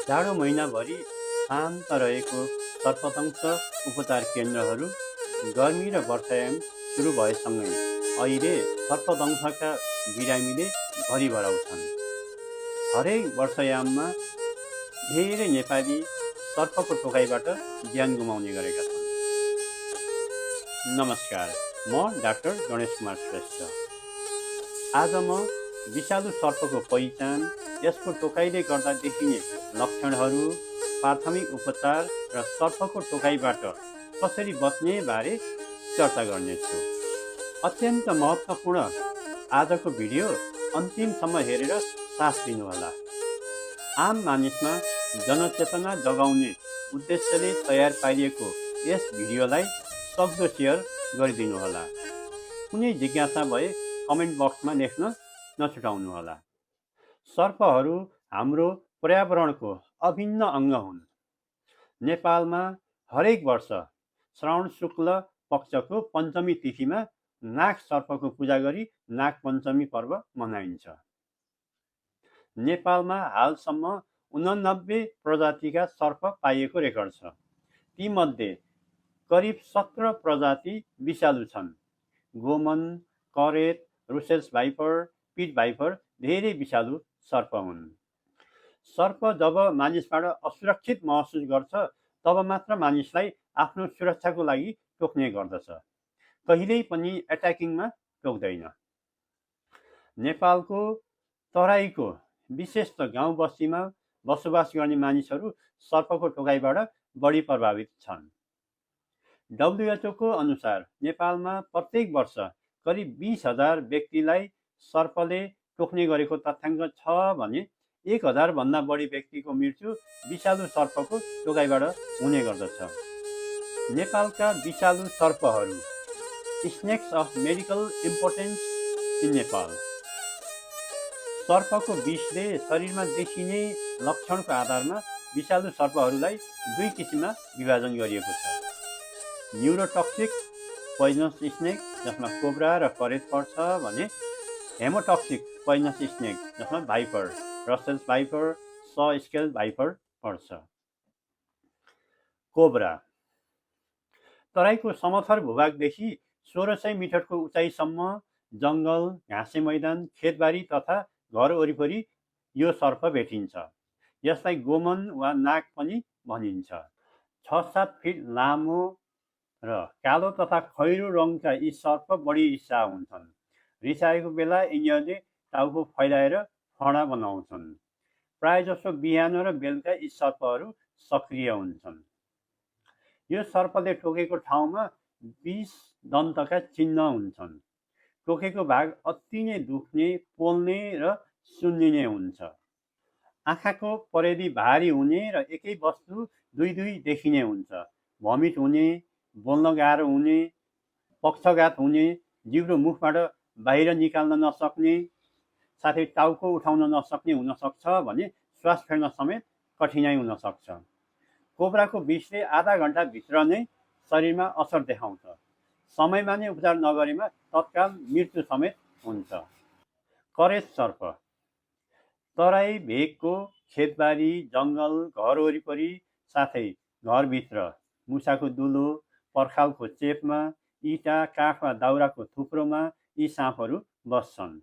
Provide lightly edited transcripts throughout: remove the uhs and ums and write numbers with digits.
जाडो महिनाभरि शान्त रहेको सर्पदंश उपचार केन्द्रहरू गर्मी र वर्षायाम सुरु भएसँगै अहिले सर्पदंशका बिरामीले भरि भराउँछन्। हरेक वर्षायाममा धेरै नेपाली सर्पको टोकाइबाट ज्यान गुमाउने गरेका छन्। नमस्कार, म डाक्टर गणेश कुमार श्रेष्ठ। आज म विषालु सर्पको पहिचान, यसको टोकाइले गर्दा देखिने लक्षणहरू, प्राथमिक उपचार र सर्पको टोकाइबाट कसरी बच्ने बारे चर्चा गर्नेछु। अत्यन्त महत्त्वपूर्ण आजको भिडियो अन्तिमसम्म हेरेर साथ दिनुहोला। आम मानिसमा जनचेतना जगाउने उद्देश्यले तयार पारिएको यस भिडियोलाई सक्दो सेयर गरिदिनुहोला। कुनै जिज्ञासा भए कमेन्ट बक्समा लेख्न नछुटाउनुहोला। सर्पहरू हाम्रो पर्यावरणको अभिन्न अङ्ग हुन्। नेपालमा हरेक वर्ष श्रावण शुक्ल पक्षको पञ्चमी तिथिमा नाग सर्पको पूजा गरी नाग पञ्चमी पर्व मनाइन्छ। नेपालमा हालसम्म 89 प्रजातिका सर्प पाइएको रेकर्ड छ। तीमध्ये करिब 17 प्रजाति विषालु छन्। गोमन, करेत, रुसेल्स भाइपर, पिट भाइपर धेरै विषालु सर्प हुन्। सर्प जब मानिसबाट असुरक्षित महसुस गर्छ तब मात्र मानिसलाई आफ्नो सुरक्षाको लागि टोक्ने गर्दछ, कहिल्यै पनि एट्याकिङमा टोक्दैन। नेपालको तराईको विशेष त गाउँ बस्तीमा बसोबास गर्ने मानिसहरू सर्पको टोकाइबाट बढी प्रभावित छन्। WHO को अनुसार नेपालमा प्रत्येक वर्ष करिब 20,000 व्यक्तिलाई सर्पले टोक्ने गरेको तथ्याङ्क छ भने 1,000 भन्दा बढी व्यक्तिको मृत्यु विषालु सर्पको टोकाइबाट हुने गर्दछ। नेपालका विषालु सर्पहरू, snakes of medical importance in Nepal. सर्पको विषले शरीरमा देखिने लक्षणको आधारमा विषालु सर्पहरूलाई दुई किसिममा विभाजन गरिएको छ। न्युरोटक्सिक पोइजनस स्नेक, जसमा कोब्रा र करेत पर्छ भने हेमोटक्सिक पोइजनस स्नेक, जसमा भाइपर, रसेल्स भाइपर, स्केल भाइपर पर्छ। कोब्रा तराईको समथर भूभागदेखि 1600 मिटरको उचाइसम्म जङ्गल, घाँसे मैदान, खेतबारी तथा घर वरिपरि यो सर्प भेटिन्छ। यसलाई गोमन वा नाग पनि भनिन्छ। 6-7 फिट लामो र कालो तथा खैरो रङका यी सर्प बढी रिसाहा हुन्छन्। रिसाएको बेला यिनीहरूले टाउको फैलाएर फणा बनाउँछन्। प्रायजसो बिहान र बेलुका यी सर्पहरू सक्रिय हुन्छन्। यो सर्पले टोकेको ठाउँमा 20 दन्तका चिन्ह हुन्छन्। टोकेको भाग अति नै दुख्ने, पोल्ने र सुन्निने हुन्छ। आँखाको परिधि भारी हुने र एकै वस्तु दुई देखिने हुन्छ। भमिट हुने, बोल्न गाह्रो हुने, पक्षघात हुने, जिब्रो मुखबाट बाहिर निकाल्न नसक्ने, साथै टाउको उठाउन नसक्ने हुन सक्छ भने श्वास फेर्न समेत कठिनाइ हुन सक्छ। कोब्राको विषले आधा घण्टाभित्र नै शरीरमा असर देखाउँछ। समयमा नै उपचार नगरेमा तत्काल मृत्यु समेत हुन्छ। करेत सर्प तराई भेगको खेतबारी, जङ्गल, घर वरिपरि साथै घरभित्र मुसाको दुलो, पर्खालको चेपमा, इँटा, काठ वा दाउराको थुप्रोमा यी साँपहरू बस्छन्।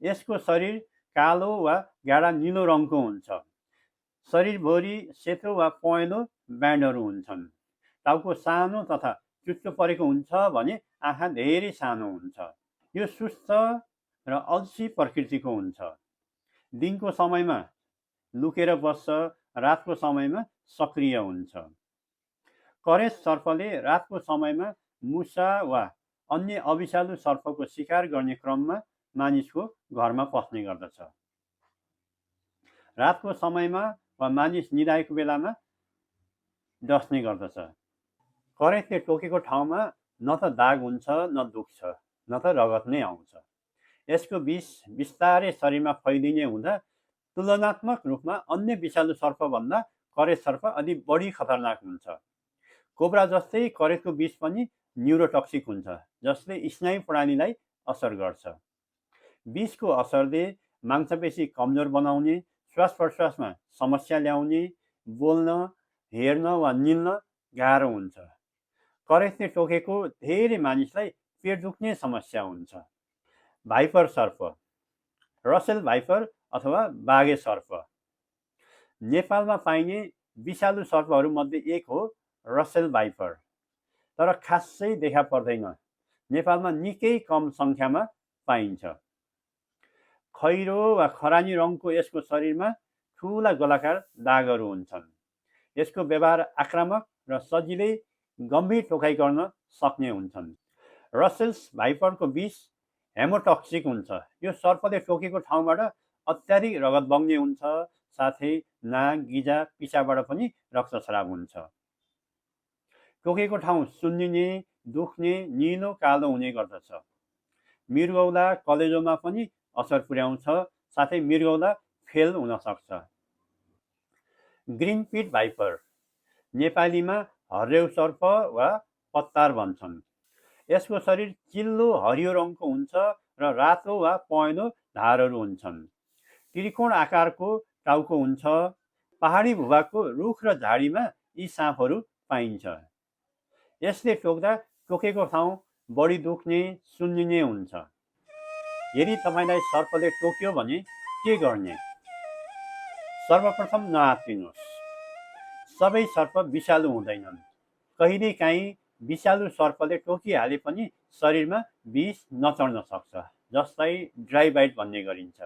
यसको शरीर कालो वा गाढा निलो रङको हुन्छ। शरीरभरि सेतो वा पहेँलो ब्यान्डहरू हुन्छन्। टाउको सानो तथा चुच्चो परेको हुन्छ भने आँखा धेरै सानो हुन्छ। यो सुस्त र अल्छी प्रकृतिको हुन्छ। दिनको समयमा लुकेर बस्छ, रातको समयमा सक्रिय हुन्छ। करेत सर्पले रातको समयमा मुसा वा अन्य अविषालु सर्पको शिकार गर्ने क्रममा मानिसको घरमा पस्ने गर्दछ। रातको समयमा वा मानिस निदाएको बेलामा डस्ने गर्दछ। करेतले टोकेको ठाउँमा न त दाग हुन्छ, न दुख्छ, न त रगत नै आउँछ। यसको विष बिस्तारै शरीरमा फैलिने हुँदा तुलनात्मक रूपमा अन्य विषालु सर्पभन्दा करेत सर्प अलि बढी खतरनाक हुन्छ। कोब्रा जस्तै करेतको विष पनि न्युरोटक्सिक हुन्छ, जसले स्नायु प्रणालीलाई असर गर्छ। विषको असरले मांसपेशी कमजोर बनाउने, श्वास प्रश्वासमा समस्या ल्याउने, बोल्न, हेर्न वा निल्न गाह्रो हुन्छ। करेन्टले टोकेको धेरै मानिसलाई पेट दुख्ने समस्या हुन्छ। भाइपर सर्प, रसेल भाइपर अथवा बाघे सर्प नेपालमा पाइने विषालु सर्पहरूमध्ये एक हो रसेल भाइपर, तर खासै देखा पर्दैन। नेपालमा निकै कम सङ्ख्यामा पाइन्छ। खैरो वा खरानी रङको यसको शरीरमा ठुला गोलाकार दागहरू हुन्छन्। यसको व्यवहार आक्रामक र सजिलै गम्भीर टोकाइ गर्न सक्ने हुन्छन्। रसेल्स भाइपरको विष हेमोटक्सिक हुन्छ। यो सर्पले टोकेको ठाउँबाट अत्याधिक रगत बग्ने हुन्छ, साथै नाक, गिजा, पिसाबाट पनि रक्तस्राव हुन्छ। टोकेको ठाउँ सुन्निने, दुख्ने, निलो कालो हुने गर्दछ। मृगौला कलेजोमा पनि असर पुर्याउँछ, साथै मृगौला फेल हुन सक्छ। ग्रीन पिट भाइपर, नेपालीमा हर्रेउ सर्प वा पत्तार भन्छन्। यसको शरीर चिल्लो हरियो रङको हुन्छ र रातो वा पहेँलो धारहरू हुन्छन्। त्रिकोण आकारको टाउको हुन्छ। पहाडी भूभागको रुख र झाडीमा यी साँपहरू पाइन्छ। यसले टोक्दा टोकेको ठाउँ बढी दुख्ने, सुन्निने हुन्छ। यदि तपाईँलाई सर्पले टोक्यो भने के गर्ने? सर्वप्रथम नआत्तिनुहोस्। सबै सर्प विषालु हुँदैनन्। कहिलेकाहीँ विषालु सर्पले टोकिहाले पनि शरीरमा विष नचढ्न सक्छ, जसलाई ड्राई बाइट भन्ने गरिन्छ।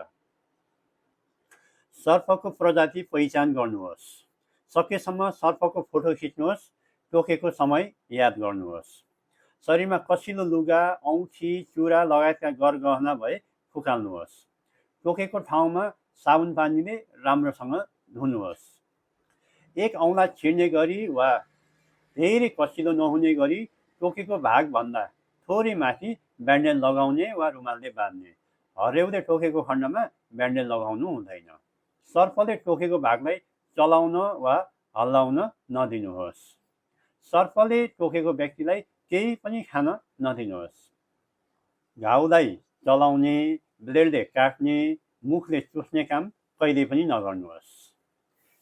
सर्पको प्रजाति पहिचान गर्नुहोस्। सकेसम्म सर्पको फोटो खिच्नुहोस्। टोकेको समय याद गर्नुहोस्। शरीरमा कसिलो लुगा, औँठी, चुरा लगायतका गरगहना भए फुकाल्नुहोस्। टोकेको ठाउँमा साबुन पानीले राम्रोसँग धुनुहोस्। एक औँला छिर्ने गरी वा धेरै कसिलो नहुने गरी टोकेको भागभन्दा थोरै माथि ब्यान्डेज लगाउने वा रुमालले बाँध्ने। हरेउले टोकेको खण्डमा ब्यान्डेज लगाउनु हुँदैन। सर्पले टोकेको भागलाई चलाउन वा हल्लाउन नदिनुहोस्। सर्पले टोकेको व्यक्तिलाई केही पनि खान नदिनुहोस्। घाउलाई चलाउने, ब्लेडले काट्ने, मुखले चुस्ने काम कहिले पनि नगर्नुहोस्।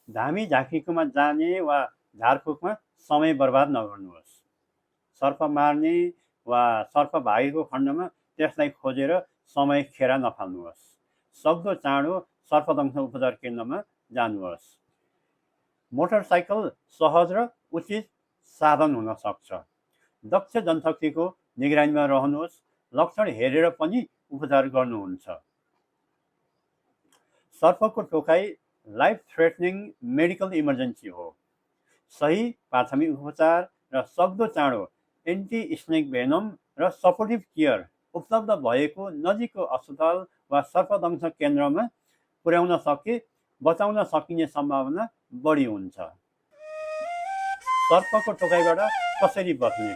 धामी झाँक्रीकोमा जाने वा झारफुकमा समय बर्बाद नगर्नुहोस्। सर्प मार्ने वा सर्प भागेको खण्डमा त्यसलाई खोजेर समय खेर नफाल्नुहोस्। सक्दो चाँडो सर्पदंश उपचार केन्द्रमा जानुहोस्। मोटरसाइकल सहज र उचित साधन हुन सक्छ। दक्ष जनशक्तिको निगरानीमा रहनुहोस्। लक्षण हेरेर पनि उपचार गर्नुहुन्छ। सर्पको Tokai life threatening medical emergency हो। सही प्राथमिक उपचार र सक्दो चाँडो एन्टी स्नेक भेनम र सपोर्टिभ केयर उपलब्ध भएको नजिकको अस्पताल वा सर्पदंश केन्द्रमा पुर्याउन सके बचाउन सकिने सम्भावना बढी हुन्छ। सर्पको टोकाइबाट कसरी बच्ने?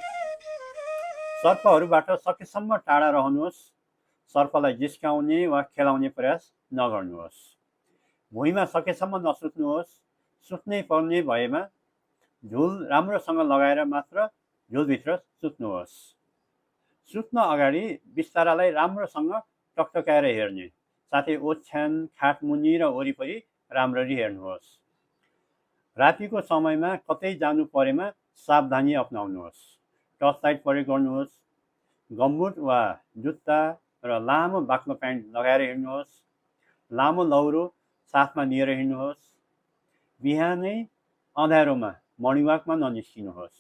सर्पहरूबाट सकेसम्म टाढा रहनुहोस्। सर्पलाई जिस्काउने वा खेलाउने प्रयास नगर्नुहोस्। भुइँमा सकेसम्म नसुत्नुहोस्। सुत्नै पर्ने भएमा झुल राम्रोसँग लगाएर मात्र झुलभित्र सुत्नुहोस्। सुत्न अगाडि बिस्तारालाई राम्रोसँग टकटकाएर हेर्ने, साथै ओछ्यान, खाटमुनि र वरिपरि राम्ररी हेर्नुहोस्। रातिको समयमा कतै जानु परेमा सावधानी अपनाउनुहोस्। टर्च लाइट प्रयोग गर्नुहोस्। गम्बुट वा जुत्ता र लामो बाक्लो प्यान्ट लगाएर हिँड्नुहोस्। लामो लौरो साथमा लिएर हिँड्नुहोस्। बिहानै अँध्यारोमा मर्निङ वाकमा ननिस्किनुहोस्।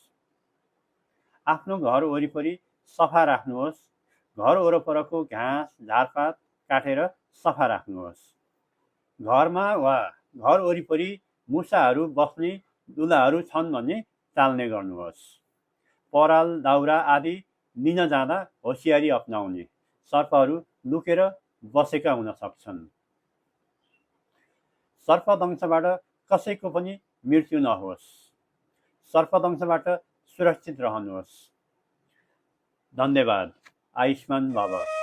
आफ्नो घर वरिपरि सफा राख्नुहोस्। घर वरपरको घाँस, झारपात काटेर सफा राख्नुहोस्। घरमा वा घर वरिपरि मुसाहरू बस्ने दुलाहरू छन् भने टाल्ने गर्नुहोस्। पराल, दाउरा आदि लिन जाँदा होसियारी अपनाउने। सर्पहरू लुकेर बसेका हुन सक्छन्। सर्पदंशबाट कसैको पनि मृत्यु नहोस्। सर्पदंशबाट सुरक्षित रहनुहोस्। धन्यवाद। आयुष्मान भव।